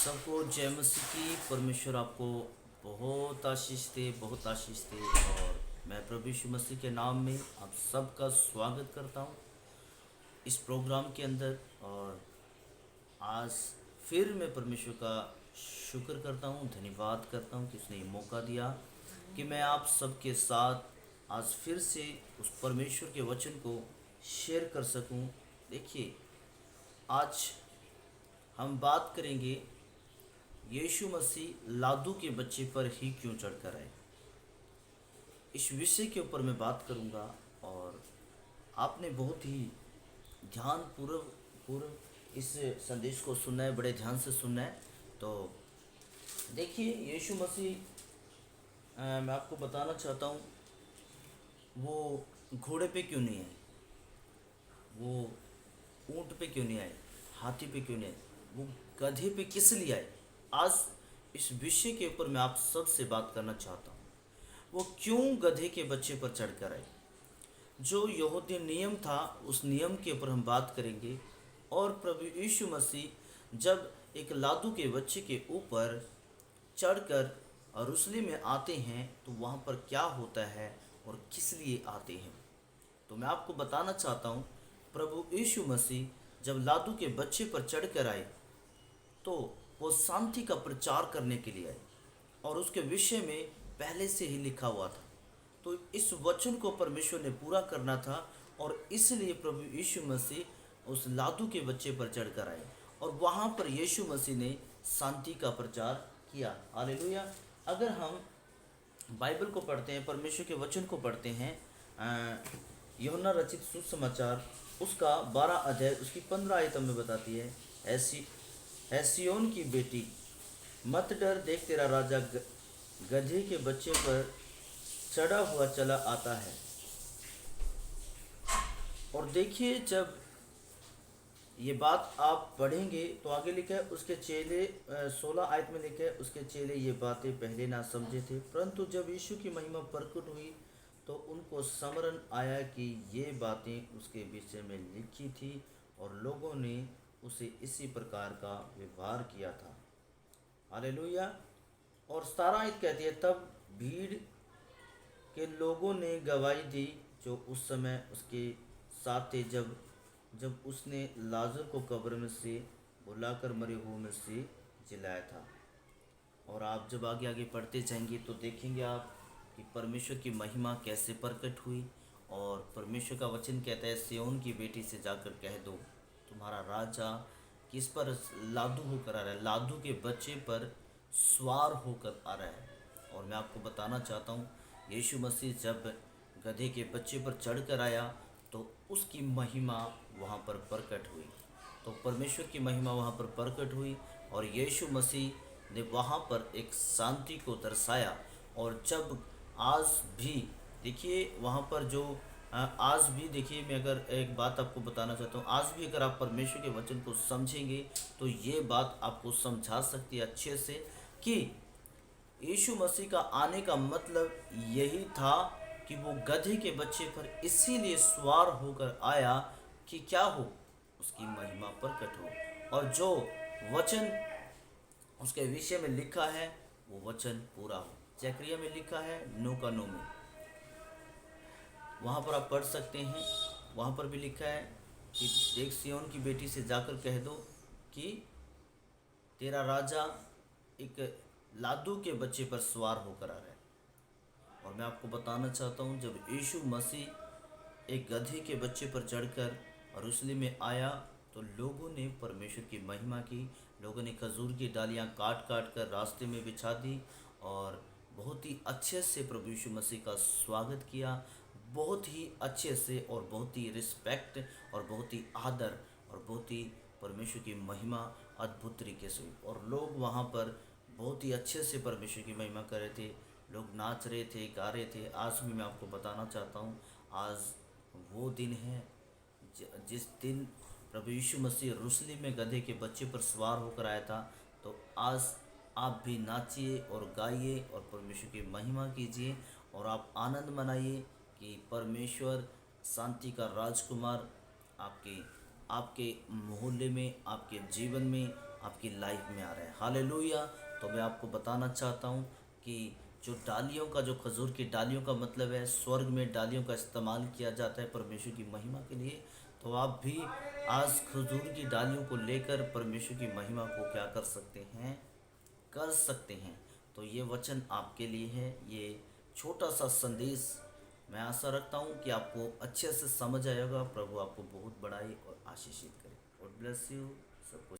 सबको जय मसीह की। परमेश्वर आपको बहुत आशीष दे, बहुत आशीष दे। और मैं प्रभु यीशु मसीह के नाम में आप सबका स्वागत करता हूँ इस प्रोग्राम के अंदर। और आज फिर मैं परमेश्वर का शुक्र करता हूँ, धन्यवाद करता हूँ कि उसने ये मौका दिया कि मैं आप सबके साथ आज फिर से उस परमेश्वर के वचन को शेयर कर सकूँ। देखिए, आज हम बात करेंगे यीशु मसीह लादू के बच्चे पर ही क्यों चढ़कर आए। इस विषय के ऊपर मैं बात करूंगा और आपने बहुत ही ध्यान पूर्व पूर्व इस संदेश को सुनना है, बड़े ध्यान से सुनना है। तो देखिए, यीशु मसीह मैं आपको बताना चाहता हूँ, वो घोड़े पे क्यों नहीं आए, वो ऊंट पे क्यों नहीं आए, हाथी पे क्यों नहीं आए, वो गधे पे किस लिए आए। आज इस विषय के ऊपर मैं आप सब से बात करना चाहता हूँ। वो क्यों गधे के बच्चे पर चढ़कर आए। जो यहूदी नियम था, उस नियम के ऊपर हम बात करेंगे। और प्रभु यीशु मसीह जब एक लादू के बच्चे के ऊपर चढ़कर यरूशलेम में आते हैं तो वहाँ पर क्या होता है और किस लिए आते हैं। तो मैं आपको बताना चाहता हूँ, प्रभु यीशु मसीह जब लादू के बच्चे पर चढ़कर आए तो वो शांति का प्रचार करने के लिए आए और उसके विषय में पहले से ही लिखा हुआ था। तो इस वचन को परमेश्वर ने पूरा करना था और इसलिए प्रभु यीशु मसीह उस लादू के बच्चे पर चढ़कर आए और वहाँ पर यीशु मसीह ने शांति का प्रचार किया। हालेलुया। अगर हम बाइबल को पढ़ते हैं, परमेश्वर के वचन को पढ़ते हैं, यूहन्ना रचित सुसमाचार उसका 12 अध्याय उसकी 15 आयत में बताती है, ऐसी सिय्योन की बेटी मत डर, देख तेरा राजा गधे के बच्चे पर चढ़ा हुआ चला आता है। और देखिए, जब ये बात आप पढ़ेंगे तो आगे लिखा है, उसके चेले 16 आयत में लिखा है, उसके चेले ये बातें पहले ना समझे थे, परंतु जब यीशु की महिमा प्रकट हुई तो उनको स्मरण आया कि ये बातें उसके विषय में लिखी थी और लोगों ने उसे इसी प्रकार का व्यवहार किया था। हालेलुया। और 17 आयत कहती है, तब भीड़ के लोगों ने गवाही दी जो उस समय उसके साथ थे, जब जब उसने लाजर को कब्र में से बुलाकर मरे हुए में से जिलाया था। और आप जब आगे आगे पढ़ते जाएंगे तो देखेंगे आप कि परमेश्वर की महिमा कैसे प्रकट हुई। और परमेश्वर का वचन कहता है, सिय्योन की बेटी से जाकर कह दो तुम्हारा राजा किस पर लादू होकर आ रहा है, लादू के बच्चे पर सवार होकर आ रहा है। और मैं आपको बताना चाहता हूँ, यीशु मसीह जब गधे के बच्चे पर चढ़कर आया तो उसकी महिमा वहाँ पर प्रकट हुई। तो परमेश्वर की महिमा वहाँ पर प्रकट हुई और यीशु मसीह ने वहाँ पर एक शांति को दर्शाया। और जब आज भी देखिए वहाँ पर जो आज भी देखिए, मैं अगर एक बात आपको बताना चाहता हूँ, आज भी अगर आप परमेश्वर के वचन को समझेंगे तो ये बात आपको समझा सकती है अच्छे से कि यीशु मसीह का आने का मतलब यही था कि वो गधे के बच्चे पर इसीलिए सवार होकर आया कि क्या हो, उसकी महिमा प्रकट हो और जो वचन उसके विषय में लिखा है वो वचन पूरा हो। जकरिया में लिखा है 9 का 9 में, वहाँ पर आप पढ़ सकते हैं। वहाँ पर भी लिखा है कि देख सिय्योन की बेटी से जाकर कह दो कि तेरा राजा एक लादू के बच्चे पर सवार होकर आ रहा है। और मैं आपको बताना चाहता हूँ, जब यीशु मसीह एक गधे के बच्चे पर चढ़कर यरूशलेम में आया तो लोगों ने परमेश्वर की महिमा की। लोगों ने खजूर की डालियाँ काट काट कर रास्ते में बिछा दी और बहुत ही अच्छे से प्रभु यीशु मसीह का स्वागत किया, बहुत ही अच्छे से और बहुत ही रिस्पेक्ट और बहुत ही आदर और बहुत ही परमेश्वर की महिमा अद्भुत तरीके से हुई। और लोग वहाँ पर बहुत ही अच्छे से परमेश्वर की महिमा कर रहे थे, लोग नाच रहे थे, गा रहे थे। आज भी मैं आपको बताना चाहता हूँ, आज वो दिन है जिस दिन प्रभु यीशु मसीह यरूशलेम में गधे के बच्चे पर सवार होकर आया था। तो आज आप भी नाचिए और गाइए और परमेश्वर की महिमा कीजिए और आप आनंद मनाइए कि परमेश्वर शांति का राजकुमार आपके आपके मोहल्ले में, आपके जीवन में, आपकी लाइफ में आ रहा है। हालेलुया। तो मैं आपको बताना चाहता हूँ कि जो डालियों का, जो खजूर की डालियों का मतलब है, स्वर्ग में डालियों का इस्तेमाल किया जाता है परमेश्वर की महिमा के लिए। तो आप भी आज खजूर की डालियों को लेकर परमेश्वर की महिमा को क्या कर सकते हैं, कर सकते हैं। तो ये वचन आपके लिए है, ये छोटा सा संदेश। मैं आशा रखता हूँ कि आपको अच्छे से समझ आएगा। प्रभु आपको बहुत बढ़ाई और आशीषित करे। God bless you. सबको